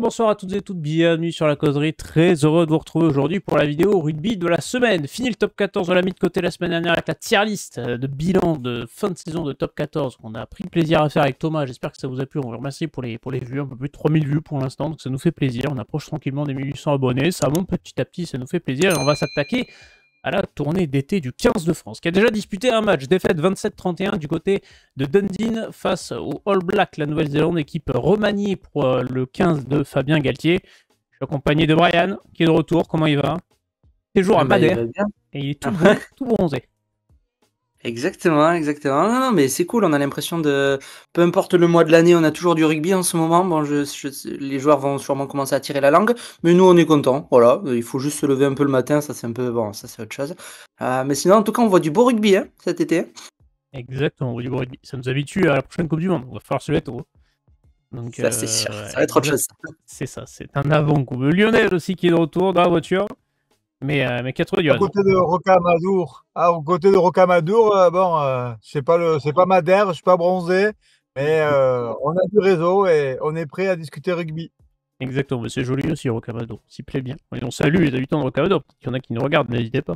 Bonsoir à toutes et toutes, bienvenue sur la causerie, très heureux de vous retrouver aujourd'hui pour la vidéo rugby de la semaine. Fini le top 14, on l'a mis de côté la semaine dernière avec la tier list de bilan de fin de saison de top 14 qu'on a pris plaisir à faire avec Thomas, j'espère que ça vous a plu, on vous remercie pour les vues, un peu plus de 3000 vues pour l'instant, donc ça nous fait plaisir, on approche tranquillement des 1800 abonnés, ça monte petit à petit, ça nous fait plaisir et on va s'attaquer à la tournée d'été du 15 de France, qui a déjà disputé un match, défaite 27-31 du côté de Dundee face au All Blacks, la Nouvelle-Zélande, équipe remaniée pour le 15 de Fabien Galtier. Je suis accompagné de Brian, qui est de retour, comment il va? Toujours à Madère, et il est tout, tout bronzé. Exactement. Non, mais c'est cool, on a l'impression de... Peu importe le mois de l'année, on a toujours du rugby en ce moment. Bon, les joueurs vont sûrement commencer à tirer la langue, mais nous, on est contents. Voilà, il faut juste se lever un peu le matin, ça c'est un peu... Bon, ça c'est autre chose. Mais sinon, en tout cas, on voit du beau rugby hein, cet été. Exactement, on voit du beau rugby. Ça nous habitue à la prochaine Coupe du Monde, on va falloir se mettre au... Donc, ça c'est sûr, ça va être autre chose. C'est ça, c'est un avant-coup. Lionel aussi qui est de retour dans la voiture. Mais qui a trouvé du à côté de Rocamadour. Au côté de Rocamadour, c'est pas Madère, je suis pas bronzé, mais on a du réseau et on est prêt à discuter rugby. Exactement, mais c'est joli aussi Rocamadour, s'y plaît bien. Et on salue les habitants de Rocamadour, il y en a qui nous regardent, n'hésitez pas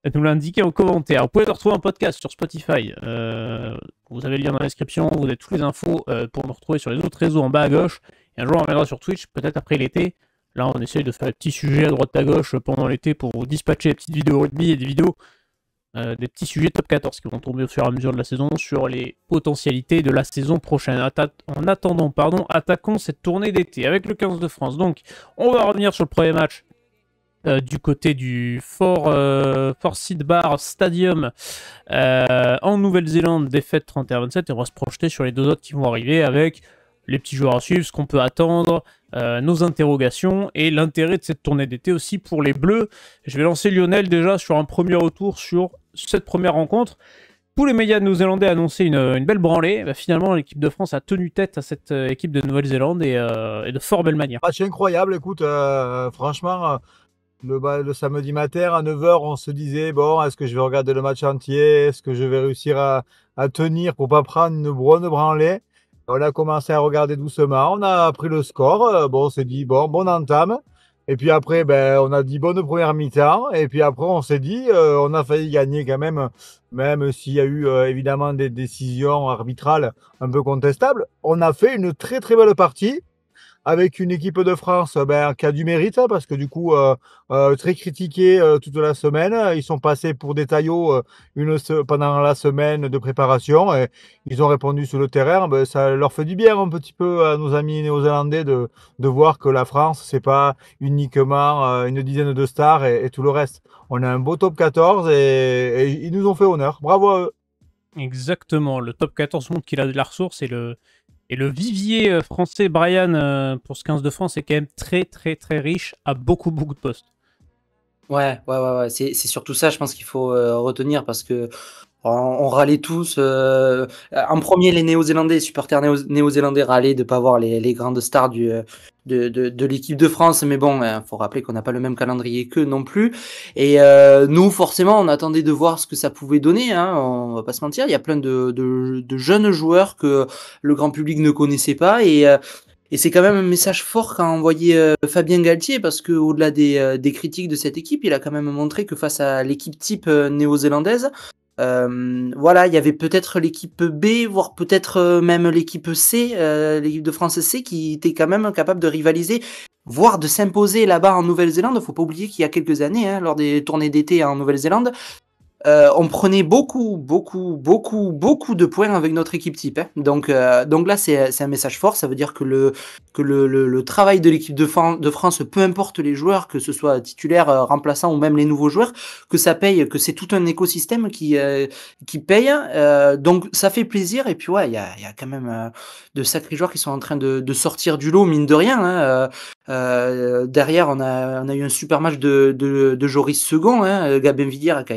à nous l'indiquer en commentaire. Vous pouvez retrouver un podcast sur Spotify, vous avez le lien dans la description, vous avez toutes les infos pour nous retrouver sur les autres réseaux en bas à gauche. Et un jour on reviendra sur Twitch, peut-être après l'été. Là, on essaye de faire des petits sujets à droite à gauche pendant l'été pour vous dispatcher des petites vidéos rugby et des vidéos, des petits sujets top 14 qui vont tomber au fur et à mesure de la saison sur les potentialités de la saison prochaine. En attendant, attaquons cette tournée d'été avec le 15 de France. Donc, on va revenir sur le premier match du côté du Fort Sydbar Stadium en Nouvelle-Zélande, défaite 31-27, et on va se projeter sur les deux autres qui vont arriver avec les petits joueurs à suivre, ce qu'on peut attendre, nos interrogations et l'intérêt de cette tournée d'été aussi pour les Bleus. Je vais lancer Lionel déjà sur un premier retour sur cette première rencontre. Tous les médias néo-zélandais annonçaient une belle branlée. Finalement, l'équipe de France a tenu tête à cette équipe de Nouvelle-Zélande et de fort belle manière. Match incroyable, écoute, franchement, le samedi matin à 9h, on se disait, bon, est-ce que je vais regarder le match entier? Est-ce que je vais réussir à tenir pour pas prendre une bonne branlée? On a commencé à regarder doucement, on a pris le score, on s'est dit, bonne entame. Et puis après, on a dit bonne première mi-temps. Et puis après, on s'est dit, on a failli gagner quand même s'il y a eu évidemment des décisions arbitrales un peu contestables. On a fait une très très belle partie avec une équipe de France qui a du mérite, parce que du coup, très critiqués toute la semaine. Ils sont passés pour des taillots pendant la semaine de préparation et ils ont répondu sur le terrain. Ça leur fait du bien un petit peu à nos amis néo-zélandais de voir que la France, c'est pas uniquement une dizaine de stars et tout le reste. On a un beau top 14 et ils nous ont fait honneur. Bravo à eux. Exactement, le top 14 montre qu'il a de la ressource et le vivier français Brian pour ce 15 de France est quand même très très très riche à beaucoup de postes. Ouais. C'est surtout ça, je pense qu'il faut retenir parce que on râlait tous. En premier, les Néo-Zélandais, les supporters néo-zélandais râlaient de ne pas voir les grandes stars de l'équipe de France. Mais bon, faut rappeler qu'on n'a pas le même calendrier qu'eux non plus. Et nous, forcément, on attendait de voir ce que ça pouvait donner. Hein, on va pas se mentir. Il y a plein de jeunes joueurs que le grand public ne connaissait pas. Et c'est quand même un message fort qu'a envoyé Fabien Galtier, parce que au-delà des critiques de cette équipe, il a quand même montré que face à l'équipe type néo-zélandaise, voilà, il y avait peut-être l'équipe B, voire peut-être même l'équipe C, l'équipe de France C, qui était quand même capable de rivaliser, voire de s'imposer là-bas en Nouvelle-Zélande. Faut pas oublier qu'il y a quelques années, hein, lors des tournées d'été en Nouvelle-Zélande, on prenait beaucoup de points avec notre équipe type. Hein. Donc là, c'est un message fort. Ça veut dire que le travail de l'équipe de France, peu importe les joueurs, que ce soit titulaires, remplaçants ou même les nouveaux joueurs, que ça paye, que c'est tout un écosystème qui paye. Donc ça fait plaisir. Et puis ouais, il y a quand même de sacrés joueurs qui sont en train de sortir du lot, mine de rien. Hein. Derrière, on a eu un super match de Joris Second, hein, Gabin Villière qui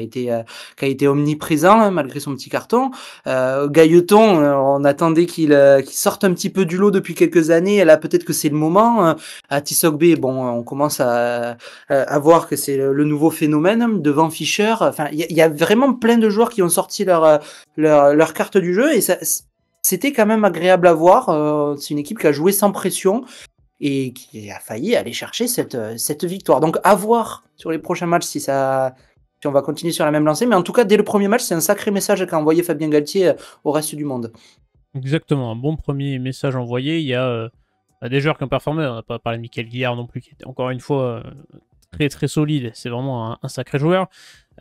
a été omniprésent hein, malgré son petit carton. Gailleton, on attendait qu'il sorte un petit peu du lot depuis quelques années. Et là, peut-être que c'est le moment. À Tissot-B, on commence à voir que c'est le nouveau phénomène. Devant Fischer, enfin, il y a vraiment plein de joueurs qui ont sorti leur carte du jeu et ça, c'était quand même agréable à voir. C'est une équipe qui a joué sans pression. et qui a failli aller chercher cette victoire. Donc à voir sur les prochains matchs si on va continuer sur la même lancée. Mais en tout cas, dès le premier match, c'est un sacré message qu'a envoyé Fabien Galtier au reste du monde. Exactement, un bon premier message envoyé. Il y a des joueurs qui ont performé. On n'a pas parlé de Michael Guillard non plus, qui était encore une fois très très solide. C'est vraiment un sacré joueur.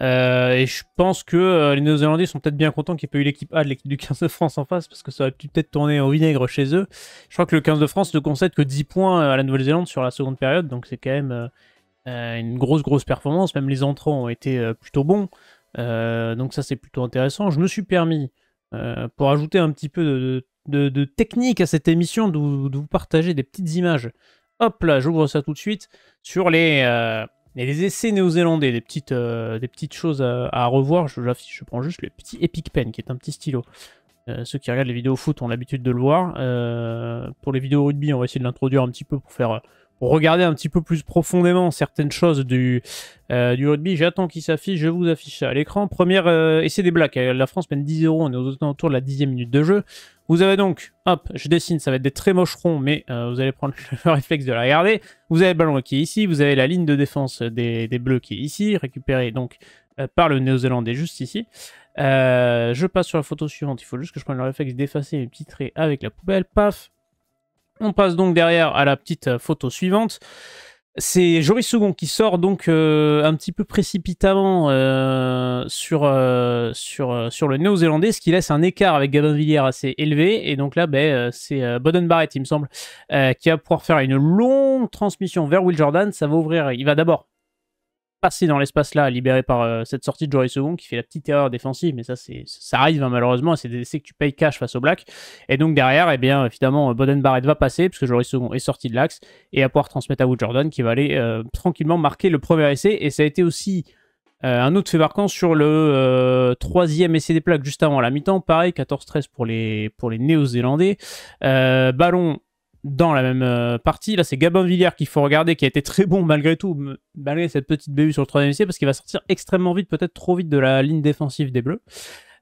Et je pense que les Néo-Zélandais sont peut-être bien contents qu'il n'y ait pas eu l'équipe A de l'équipe du 15 de France en face, parce que ça aurait pu peut-être tourner au vinaigre chez eux. Je crois que le 15 de France ne concède que 10 points à la Nouvelle-Zélande sur la seconde période, donc c'est quand même une grosse performance. Même les entrants ont été plutôt bons. Donc ça, c'est plutôt intéressant. Je me suis permis, pour ajouter un petit peu de technique à cette émission, de vous partager des petites images. Hop là, j'ouvre ça tout de suite sur les essais néo-zélandais, des petites choses à revoir. Je prends juste le petit Epic Pen, qui est un petit stylo. Ceux qui regardent les vidéos foot ont l'habitude de le voir. Pour les vidéos rugby, on va essayer de l'introduire un petit peu pour regarder un petit peu plus profondément certaines choses du rugby. J'attends qu'il s'affiche, je vous affiche ça à l'écran. Premier essai des Blacks, la France mène 10-0, on est aux alentours de la 10e minute de jeu. Vous avez donc, hop, je dessine, ça va être des très moches ronds, mais vous allez prendre le réflexe de la regarder. Vous avez le ballon qui est ici, vous avez la ligne de défense des Bleus qui est ici, récupérée donc par le Néo-Zélandais juste ici. Je passe sur la photo suivante, il faut juste que je prenne le réflexe d'effacer mes petits traits avec la poubelle, paf. On passe donc derrière à la petite photo suivante. C'est Joris Second qui sort donc un petit peu précipitamment sur le Néo-Zélandais, ce qui laisse un écart avec Gabin Villiers assez élevé. Et donc là, c'est Boden Barrett, il me semble, qui va pouvoir faire une longue transmission vers Will Jordan. Ça va ouvrir, il va d'abord passer dans l'espace là, libéré par cette sortie de Joris Second qui fait la petite erreur défensive, mais ça arrive hein, malheureusement, c'est des essais que tu payes cash face au Black. Et donc derrière, eh bien évidemment, Boden Barrett va passer parce que Joris Second est sorti de l'axe et va pouvoir transmettre à Will Jordan qui va aller tranquillement marquer le premier essai. Et ça a été aussi un autre fait marquant sur le troisième essai des plaques juste avant la mi-temps, pareil 14-13 pour les Néo-Zélandais. Ballon dans la même partie. Là, c'est Gabin Villiers qu'il faut regarder, qui a été très bon malgré tout, malgré cette petite BU sur le troisième essai, parce qu'il va sortir extrêmement vite, peut-être trop vite de la ligne défensive des Bleus.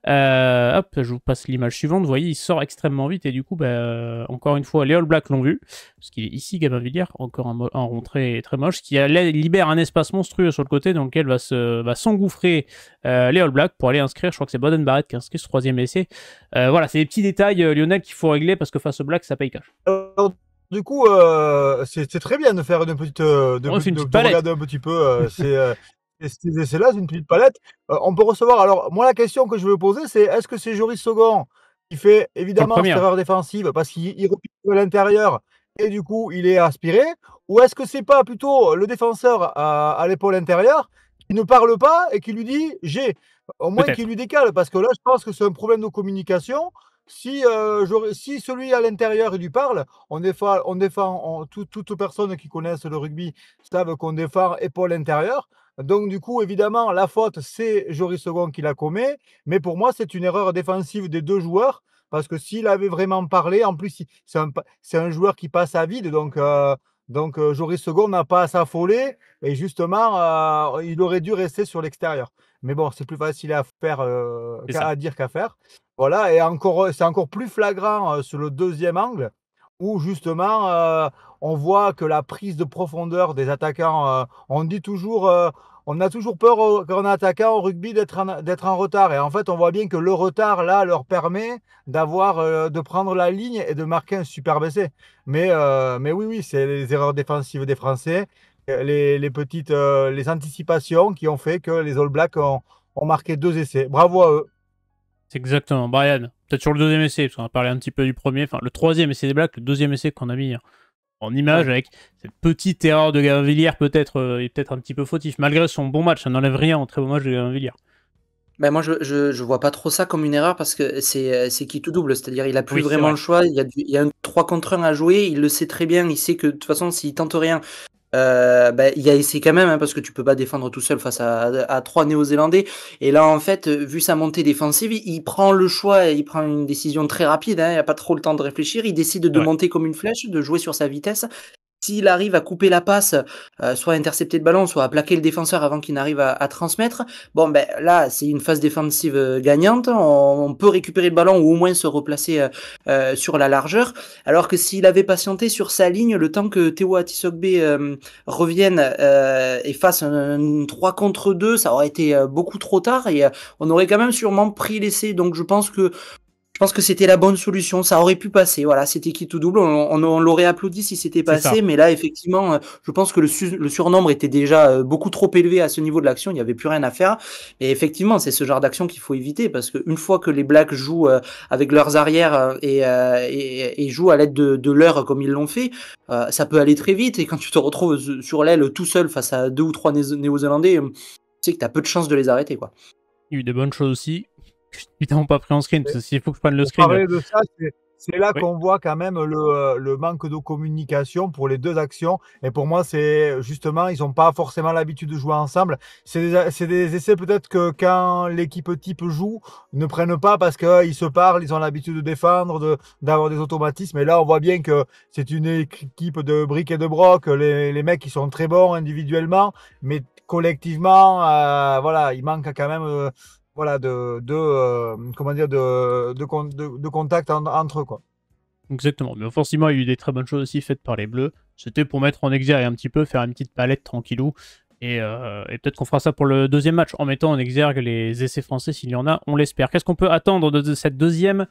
Hop, je vous passe l'image suivante. Vous voyez, il sort extrêmement vite et du coup, encore une fois, les All Blacks l'ont vu, parce qu'il est ici, Gabin Villiers, encore un rond très, très moche, qui libère un espace monstrueux sur le côté dans lequel va s'engouffrer les All Blacks pour aller inscrire. Je crois que c'est Boden Barrett qui inscrit ce troisième essai. Voilà, c'est des petits détails, Lionel, qu'il faut régler parce que face aux Blacks, ça paye cash. Du coup, c'est très bien de faire une petite, de regarder un petit peu ces essais-là, c'est une petite palette. On peut recevoir. Alors, moi, la question que je veux poser, c'est est-ce que c'est Joris Second qui fait évidemment cette erreur défensive parce qu'il replie à l'intérieur et du coup, il est aspiré, ou est-ce que c'est pas plutôt le défenseur à l'épaule intérieure qui ne parle pas et qui lui dit j'ai, au moins qui lui décale, parce que là, je pense que c'est un problème de communication. Si celui à l'intérieur il lui parle, on défend toute personne qui connaisse le rugby savent qu'on défend épaule intérieure. Donc du coup, évidemment, la faute, c'est Joris Second qui la commet. Mais pour moi, c'est une erreur défensive des deux joueurs. Parce que s'il avait vraiment parlé, en plus, c'est un joueur qui passe à vide. Donc Joris Second n'a pas à s'affoler. Et justement, il aurait dû rester sur l'extérieur. Mais bon, c'est plus facile à faire à dire qu'à faire. Voilà, et c'est encore plus flagrant sur le deuxième angle, où justement, on voit que la prise de profondeur des attaquants, on dit toujours, on a toujours peur quand on est attaquant au rugby d'être en retard. Et en fait, on voit bien que le retard, là, leur permet de prendre la ligne et de marquer un superbe essai. Mais oui, c'est les erreurs défensives des Français, les anticipations qui ont fait que les All Blacks ont marqué 2 essais. Bravo à eux. C'est exactement. Brian, peut-être sur le deuxième essai, parce qu'on a parlé un petit peu du premier, enfin le troisième essai des Blacks, le deuxième essai qu'on a mis en image avec cette petite erreur de Gabin Villiers, peut-être est peut-être un petit peu fautif, malgré son bon match, ça n'enlève rien au très bon match de Gabin Villiers. Ben moi, je vois pas trop ça comme une erreur parce que c'est qui tout double, c'est-à-dire il a plus vraiment le choix, il y a un 3 contre 1 à jouer, il le sait très bien, il sait que de toute façon s'il tente rien, il y a essayé quand même, hein, parce que tu peux pas défendre tout seul face à 3 Néo-Zélandais. Et là, en fait, vu sa montée défensive, il prend le choix, il prend une décision très rapide, hein, il a pas trop le temps de réfléchir, il décide de monter comme une flèche, de jouer sur sa vitesse. s'il arrive à couper la passe, soit à intercepter le ballon, soit à plaquer le défenseur avant qu'il n'arrive à transmettre, bon, ben, là, c'est une phase défensive gagnante. On peut récupérer le ballon ou au moins se replacer sur la largeur. Alors que s'il avait patienté sur sa ligne, le temps que Théo Atisogbe revienne et fasse un 3 contre 2, ça aurait été beaucoup trop tard et on aurait quand même sûrement pris l'essai. Donc je pense que c'était la bonne solution. Ça aurait pu passer. Voilà, c'était qui tout double. On l'aurait applaudi si c'était C'est ça. passé. Mais là, effectivement, je pense que le surnombre était déjà beaucoup trop élevé à ce niveau de l'action. Il n'y avait plus rien à faire. Et effectivement, c'est ce genre d'action qu'il faut éviter parce qu'une fois que les Blacks jouent avec leurs arrières et jouent à l'aide de l'heure comme ils l'ont fait, ça peut aller très vite. Et quand tu te retrouves sur l'aile tout seul face à 2 ou 3 Néo-Zélandais, tu sais que tu as peu de chances de les arrêter, quoi. Il y a eu des bonnes choses aussi. Évidemment pas pris en screen, parce que s'il faut que je prenne le Pour screen. parler de ça, c'est là Oui. qu'on voit quand même le manque de communication pour les deux actions. Et pour moi, c'est justement, ils n'ont pas forcément l'habitude de jouer ensemble. C'est des essais peut-être que quand l'équipe type joue, ne prennent pas parce qu'ils se parlent, ils ont l'habitude de défendre, d'avoir des automatismes. Et là, on voit bien que c'est une équipe de briques et de broc. Les mecs, ils sont très bons individuellement, mais collectivement, voilà, il manque quand même. Voilà, comment dire, de contact entre eux, quoi. Exactement. Mais offensivement, il y a eu des très bonnes choses aussi faites par les Bleus. C'était pour mettre en exergue un petit peu, faire une petite palette tranquillou. Et peut-être qu'on fera ça pour le deuxième match, en mettant en exergue les essais français s'il y en a, on l'espère. Qu'est-ce qu'on peut attendre de cette deuxième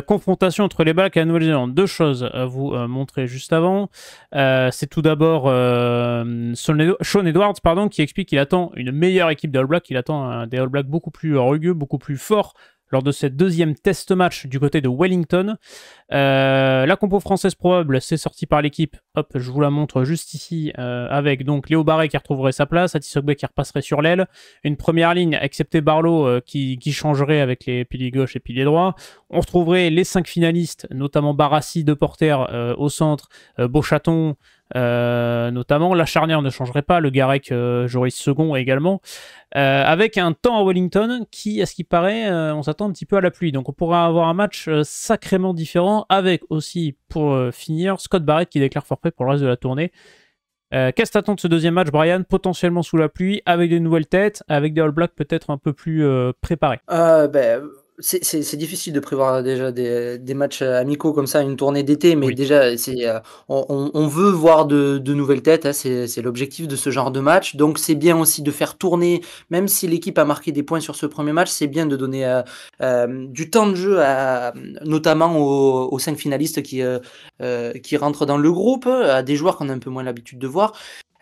confrontation entre les Blacks et la Nouvelle-Zélande? Deux choses à vous montrer juste avant. C'est tout d'abord Sean Edwards qui explique qu'il attend une meilleure équipe des All Blacks, qu'il attend des All Blacks beaucoup plus rugueux, beaucoup plus forts lors de cette deuxième test match du côté de Wellington. La compo française probable, c'est sorti par l'équipe. Hop, je vous la montre juste ici, avec donc Léo Barré qui retrouverait sa place, Atisogbe qui repasserait sur l'aile, une première ligne, excepté Barlow, qui changerait avec les piliers gauche et piliers droit. On retrouverait les 5 finalistes, notamment Barassi, De Porter au centre, Beauchaton, notamment. La charnière ne changerait pas, le Garec, Joris Second également. Avec un temps à Wellington qui, à ce qui paraît, on s'attend un petit peu à la pluie. Donc on pourra avoir un match sacrément différent, avec aussi, pour finir, Scott Barrett qui déclare forfait pour le reste de la tournée. Qu'est-ce que t'attends de ce deuxième match, Brian? Potentiellement sous la pluie, avec des nouvelles têtes, avec des All Blacks peut-être un peu plus préparés. C'est difficile de prévoir déjà des matchs amicaux comme ça, une tournée d'été, mais Oui. déjà, on veut voir de nouvelles têtes, hein, c'est l'objectif de ce genre de match. Donc c'est bien aussi de faire tourner, même si l'équipe a marqué des points sur ce premier match, c'est bien de donner du temps de jeu, notamment aux 5 finalistes qui rentrent dans le groupe, à des joueurs qu'on a un peu moins l'habitude de voir.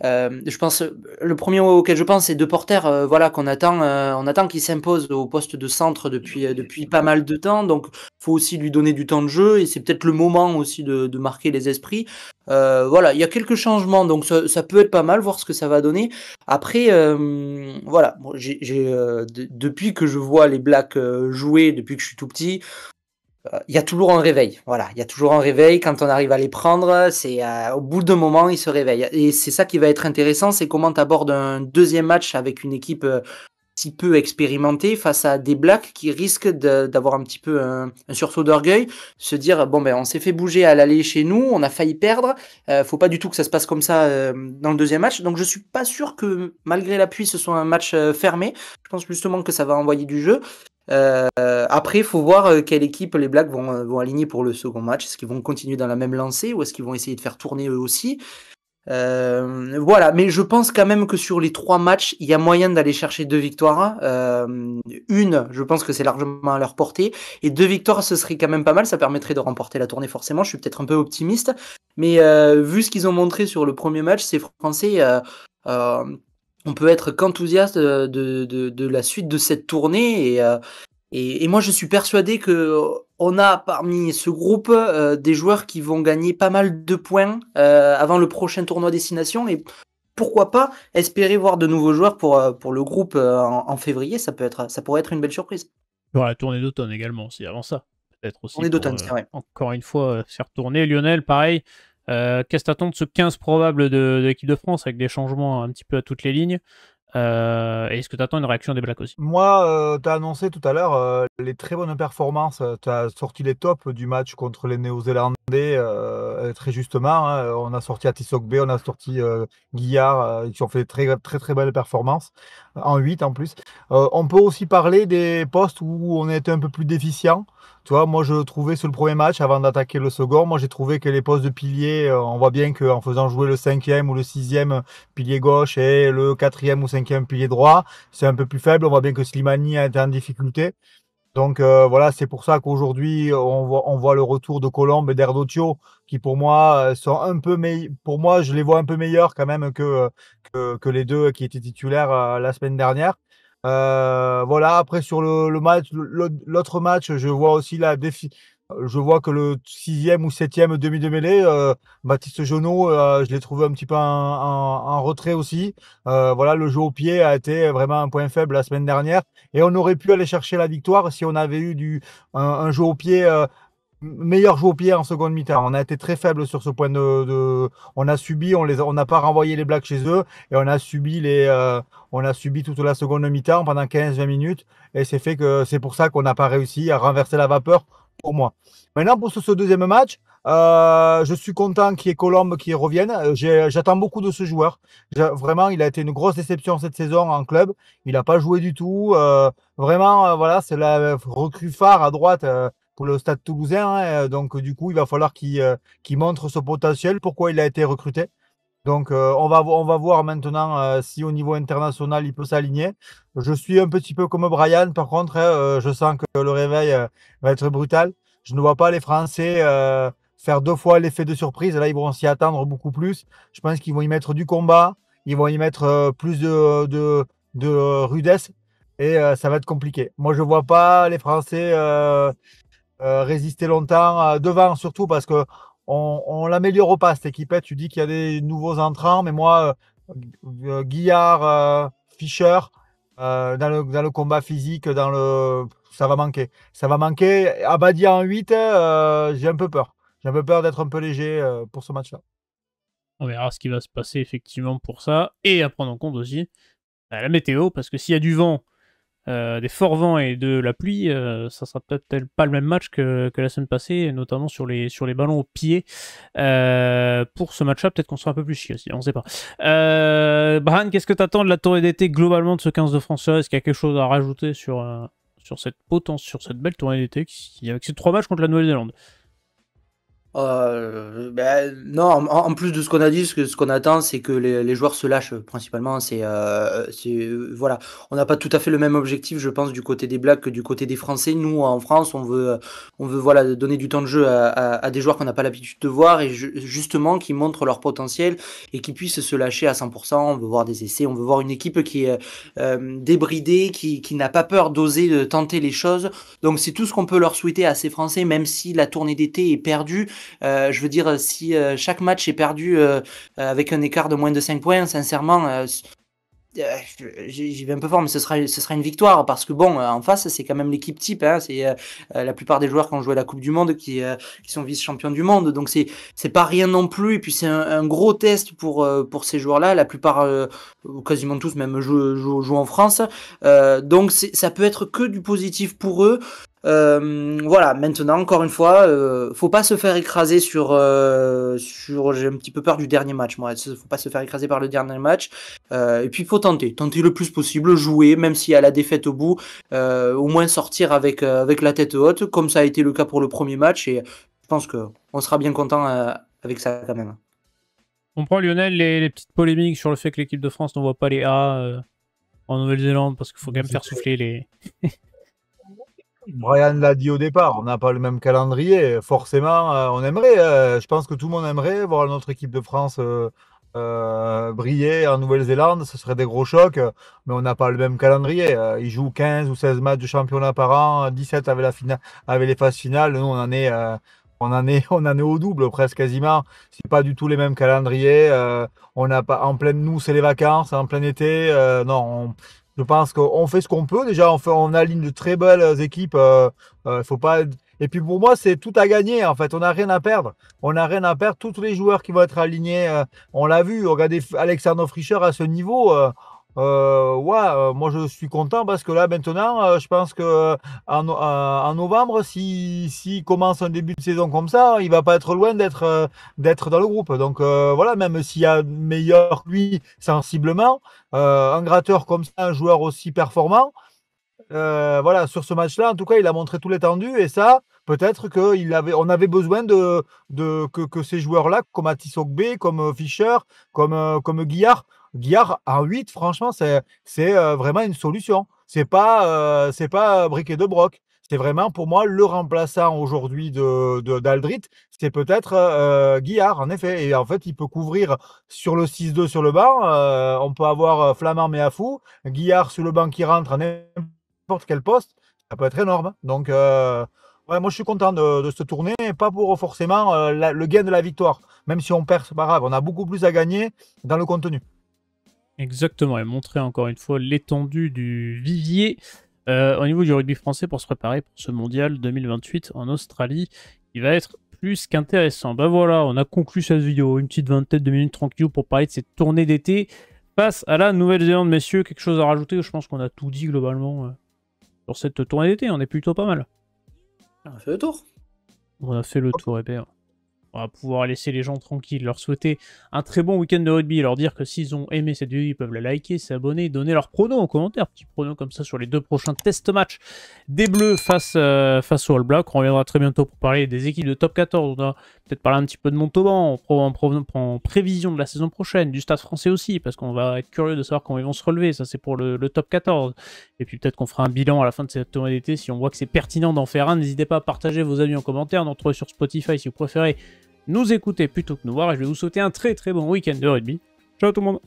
Je pense, le premier auquel je pense, c'est De Porter, voilà, on attend qu'il s'impose au poste de centre depuis pas mal de temps, donc faut aussi lui donner du temps de jeu et c'est peut-être le moment aussi de marquer les esprits. Voilà, il y a quelques changements, donc ça peut être pas mal, voir ce que ça va donner. Après, voilà, bon, depuis que je vois les Blacks jouer, depuis que je suis tout petit, il y a toujours un réveil. Voilà, il y a toujours un réveil. Quand on arrive à les prendre, c'est au bout d'un moment, ils se réveillent. Et c'est ça qui va être intéressant, c'est comment tu abordes un deuxième match avec une équipe si peu expérimentée face à des Blacks qui risquent d'avoir un petit peu un sursaut d'orgueil, se dire bon ben on s'est fait bouger à l'aller chez nous, on a failli perdre. Faut pas du tout que ça se passe comme ça dans le deuxième match. Donc je suis pas sûr que malgré la pluie, ce soit un match fermé. Je pense justement que ça va envoyer du jeu. Après, il faut voir quelle équipe les Blacks vont aligner pour le second match. Est-ce qu'ils vont continuer dans la même lancée ou est-ce qu'ils vont essayer de faire tourner eux aussi? Voilà, mais je pense quand même que sur les 3 matchs, il y a moyen d'aller chercher 2 victoires. Une, je pense que c'est largement à leur portée. Et 2 victoires, ce serait quand même pas mal. Ça permettrait de remporter la tournée forcément. Je suis peut-être un peu optimiste. Mais vu ce qu'ils ont montré sur le premier match, ces Français... on peut être qu'enthousiaste de la suite de cette tournée et moi je suis persuadé que on a parmi ce groupe des joueurs qui vont gagner pas mal de points avant le prochain tournoi destination et pourquoi pas espérer voir de nouveaux joueurs pour le groupe en février. Ça pourrait être une belle surprise. Il y aura la tournée d'automne également aussi, avant ça. Peut-être aussi. Tournée d'automne, c'est vrai. Encore une fois, faire tourner. Lionel, pareil. Qu'est-ce que t'attends de ce 15 probable de l'équipe de France avec des changements un petit peu à toutes les lignes? Est-ce que tu attends une réaction des Blacks aussi? Moi, tu as annoncé tout à l'heure les très bonnes performances. Tu as sorti les tops du match contre les Néo-Zélandais. très justement. Hein. On a sorti Atisogbe, on a sorti Guillard, qui ont fait très très très belles performances, en 8 en plus. On peut aussi parler des postes où on a été un peu plus déficient. Tu vois, moi je trouvais sur le premier match, avant d'attaquer le second, moi j'ai trouvé que les postes de pilier, on voit bien qu'en faisant jouer le 5e ou le 6e pilier gauche et le 4e ou 5e pilier droit, c'est un peu plus faible. On voit bien que Slimani a été en difficulté. Donc voilà, c'est pour ça qu'aujourd'hui, on voit le retour de Colombe et d'Erdocchio, qui pour moi sont un peu pour moi, je les vois un peu meilleurs quand même que les deux qui étaient titulaires la semaine dernière. Voilà, après sur le match, l'autre match, je vois que le 6e ou 7e demi de mêlée, Baptiste Jonot, je l'ai trouvé un petit peu en retrait aussi. Voilà, le jeu au pied a été vraiment un point faible la semaine dernière. Et on aurait pu aller chercher la victoire si on avait eu un jeu au pied, meilleur jeu au pied en seconde mi-temps. On a été très faible sur ce point on a subi, on n'a pas renvoyé les Blacks chez eux et on a subi toute la seconde mi-temps pendant 15-20 minutes. Et c'est pour ça qu'on n'a pas réussi à renverser la vapeur pour moi. Maintenant, pour ce deuxième match, je suis content qu'il y ait Colombe qui revienne. J'attends beaucoup de ce joueur. Vraiment, il a été une grosse déception cette saison en club. Il n'a pas joué du tout. Vraiment, voilà, c'est la recrue phare à droite pour le Stade Toulousain. Hein. Donc, du coup, il va falloir qu'il montre ce potentiel, pourquoi il a été recruté. Donc, on va voir maintenant si au niveau international, il peut s'aligner. Je suis un petit peu comme Brian, par contre, hein, je sens que le réveil va être brutal. Je ne vois pas les Français faire 2 fois l'effet de surprise. Là, ils vont s'y attendre beaucoup plus. Je pense qu'ils vont y mettre du combat, ils vont y mettre plus de rudesse et ça va être compliqué. Moi, je ne vois pas les Français résister longtemps devant, surtout parce que on l'améliore pas cette équipe. Tu dis qu'il y a des nouveaux entrants, mais moi, Guillard, Fischer, dans le combat physique, ça va manquer. Ça va manquer. Abadi en 8, j'ai un peu peur. J'ai un peu peur d'être un peu léger pour ce match-là. On verra ce qui va se passer effectivement pour ça. Et à prendre en compte aussi la météo, parce que s'il y a du vent, des forts vents et de la pluie, ça sera peut-être pas le même match que la semaine passée, notamment sur les ballons au pied. Pour ce match-là, peut-être qu'on sera un peu plus chier aussi, on ne sait pas. Bran, qu'est-ce que tu attends de la tournée d'été globalement de ce 15 de France? Est-ce qu'il y a quelque chose à rajouter sur cette belle tournée d'été avec ces 3 matchs contre la Nouvelle-Zélande? Non, en plus de ce qu'on a dit, ce qu'on attend, c'est que les joueurs se lâchent principalement. Voilà, on n'a pas tout à fait le même objectif, je pense, du côté des Blacks que du côté des Français. Nous, en France, on veut voilà donner du temps de jeu à des joueurs qu'on n'a pas l'habitude de voir et justement qui montrent leur potentiel et qui puissent se lâcher à 100%. On veut voir des essais, on veut voir une équipe qui est débridée, qui n'a pas peur d'oser de tenter les choses. Donc c'est tout ce qu'on peut leur souhaiter à ces Français, même si la tournée d'été est perdue. Je veux dire, si chaque match est perdu avec un écart de moins de 5 points, sincèrement, j'y vais un peu fort, mais ce sera une victoire parce que bon, en face, c'est quand même l'équipe type. Hein, c'est la plupart des joueurs qui ont joué la Coupe du Monde qui sont vice-champions du monde. Donc c'est pas rien non plus. Et puis c'est un gros test pour ces joueurs-là. La plupart, quasiment tous, même jouent en France. Donc ça peut être que du positif pour eux. Voilà, maintenant, encore une fois, faut pas se faire écraser sur j'ai un petit peu peur du dernier match, moi. Faut pas se faire écraser par le dernier match. Et puis, il faut tenter le plus possible, jouer, même s'il y a la défaite au bout, au moins sortir avec la tête haute, comme ça a été le cas pour le premier match. Et je pense qu'on sera bien content avec ça quand même. On prend Lionel les petites polémiques sur le fait que l'équipe de France n'envoie pas les A en Nouvelle-Zélande parce qu'il faut quand même faire souffler les. Brian l'a dit au départ, on n'a pas le même calendrier. Forcément, on aimerait, je pense que tout le monde aimerait voir notre équipe de France briller en Nouvelle-Zélande. Ce serait des gros chocs, mais on n'a pas le même calendrier. Ils jouent 15 ou 16 matchs de championnat par an, 17 avec les phases finales. Nous, on en est au double presque quasiment. C'est pas du tout les mêmes calendriers. On n'a pas en pleine, nous c'est les vacances, en plein été. Non, je pense qu'on fait ce qu'on peut. Déjà, on aligne de très belles équipes. Faut pas. Et puis pour moi, c'est tout à gagner. En fait, on n'a rien à perdre. On n'a rien à perdre. Tous les joueurs qui vont être alignés, on l'a vu. Regardez Alexandre Fischer à ce niveau. moi je suis content parce que là maintenant, je pense que en novembre, s'il commence un début de saison comme ça, il va pas être loin d'être dans le groupe. Donc voilà, même s'il y a meilleur que lui sensiblement, un gratteur comme ça, un joueur aussi performant, voilà, sur ce match-là, en tout cas, il a montré tout l'étendue et ça, peut-être on avait besoin que ces joueurs-là, comme Atis Ogbe, comme Fischer, comme Guillard. Guillard en 8, franchement, c'est vraiment une solution. C'est pas Briquet de Broc. C'est vraiment pour moi le remplaçant aujourd'hui d'Aldrit. C'est peut-être Guillard, en effet. Et en fait, il peut couvrir sur le 6-2 sur le banc. On peut avoir Flamand Meafou, Guillard sur le banc qui rentre en n'importe quel poste, ça peut être énorme. Donc, ouais, moi je suis content de cette tournée, pas pour forcément le gain de la victoire. Même si on perd, c'est pas grave, on a beaucoup plus à gagner dans le contenu. Exactement, et montrer encore une fois l'étendue du vivier au niveau du rugby français pour se préparer pour ce mondial 2028 en Australie, qui va être plus qu'intéressant. Bah voilà, on a conclu cette vidéo, une petite vingtaine de minutes tranquille pour parler de cette tournée d'été face à la Nouvelle-Zélande, messieurs. Quelque chose à rajouter? Je pense qu'on a tout dit globalement sur cette tournée d'été, on est plutôt pas mal. On a fait le tour. On a fait le tour, et bien on va pouvoir laisser les gens tranquilles, leur souhaiter un très bon week-end de rugby, leur dire que s'ils ont aimé cette vidéo, ils peuvent la liker, s'abonner, donner leurs pronos en commentaire, petits pronos comme ça sur les 2 prochains test matchs des Bleus face aux All Blacks. On reviendra très bientôt pour parler des équipes de top 14, on va peut-être parler un petit peu de Montauban en prévision de la saison prochaine, du Stade français aussi, parce qu'on va être curieux de savoir comment ils vont se relever, ça c'est pour le top 14. Et puis peut-être qu'on fera un bilan à la fin de cette tournée d'été, si on voit que c'est pertinent d'en faire un, n'hésitez pas à partager vos avis en commentaire, nous retrouver sur Spotify si vous préférez nous écouter plutôt que nous voir, et je vais vous souhaiter un très très bon week-end de rugby. Ciao tout le monde!